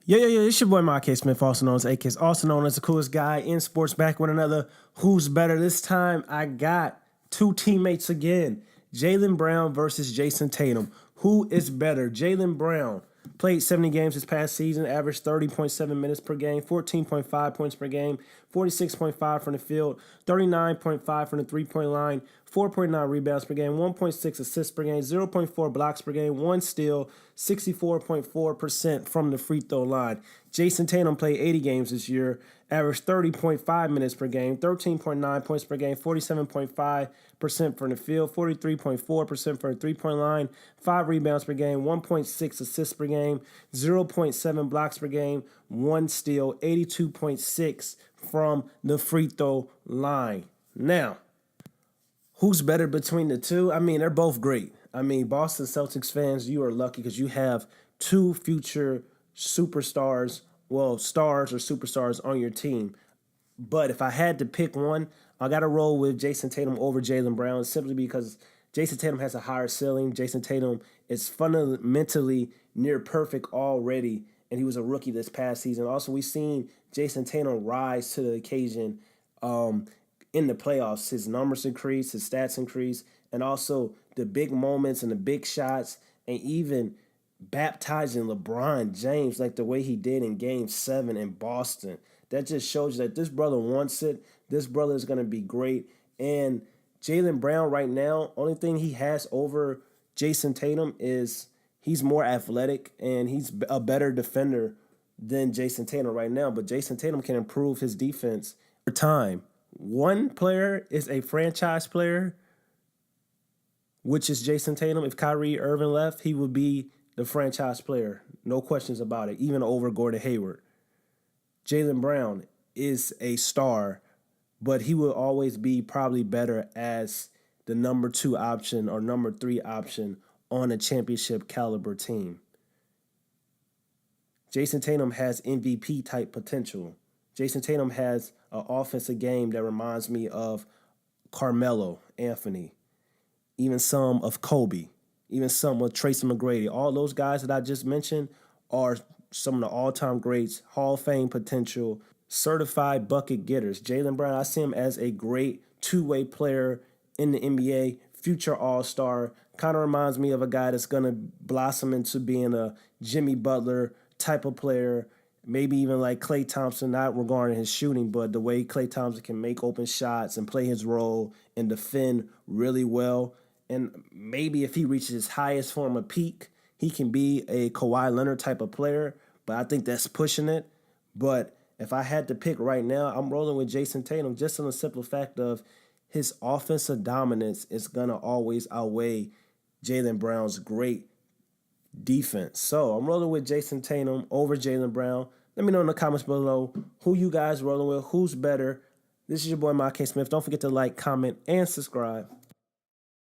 Yeah, it's your boy Mark Smith, also known as AK, also known as the coolest guy in sports, back with another Who's Better. This time I got two teammates again, Jaylen Brown versus Jayson Tatum. Who is better? Jaylen Brown played 70 games this past season, averaged 30.7 minutes per game, 14.5 points per game, 46.5 from the field, 39.5 from the three-point line, 4.9 rebounds per game, 1.6 assists per game, 0.4 blocks per game, 1 steal, 64.4% from the free throw line. Jayson Tatum played 80 games this year, averaged 30.5 minutes per game, 13.9 points per game, 47.5% from the field, 43.4% from the three-point line, 5 rebounds per game, 1.6 assists per game, 0.7 blocks per game, 1 steal, 82.6 from the free throw line. Now, who's better between the two? I mean, they're both great. I mean, Boston Celtics fans, you are lucky because you have two future superstars, well, stars or superstars on your team. But if I had to pick one, I got to roll with Jayson Tatum over Jaylen Brown simply because Jayson Tatum has a higher ceiling. Jayson Tatum is fundamentally near perfect already, and he was a rookie this past season. Also, we've seen Jayson Tatum rise to the occasion in the playoffs. His numbers increase, his stats increase, and also the big moments and the big shots, and even baptizing LeBron James like the way he did in Game 7 in Boston. That just shows you that this brother wants it. This brother is going to be great. And Jaylen Brown right now, only thing he has over Jayson Tatum is he's more athletic and he's a better defender than Jayson Tatum right now. But Jayson Tatum can improve his defense over time. One player is a franchise player, which is Jayson Tatum. If Kyrie Irving left, he would be the franchise player. No questions about it, even over Gordon Hayward. Jaylen Brown is a star, but he will always be probably better as the number 2 option or number 3 option on a championship caliber team. Jayson Tatum has MVP type potential. Jayson Tatum has an offensive game that reminds me of Carmelo Anthony, even some of Kobe, even some of Tracy McGrady. All those guys that I just mentioned are some of the all-time greats, Hall of Fame potential, certified bucket getters. Jaylen Brown, I see him as a great two-way player in the NBA, future all-star. Kind of reminds me of a guy that's going to blossom into being a Jimmy Butler type of player, maybe even like Klay Thompson, not regarding his shooting, but the way Klay Thompson can make open shots and play his role and defend really well. And maybe if he reaches his highest form of peak, he can be a Kawhi Leonard type of player, but I think that's pushing it. But if I had to pick right now, I'm rolling with Jayson Tatum just on the simple fact of his offensive dominance is going to always outweigh Jaylen Brown's great defense. So I'm rolling with Jayson Tatum over Jaylen Brown. Let me know in the comments below who you guys rolling with, who's better. This is your boy Mark Smith. Don't forget to like, comment, and subscribe.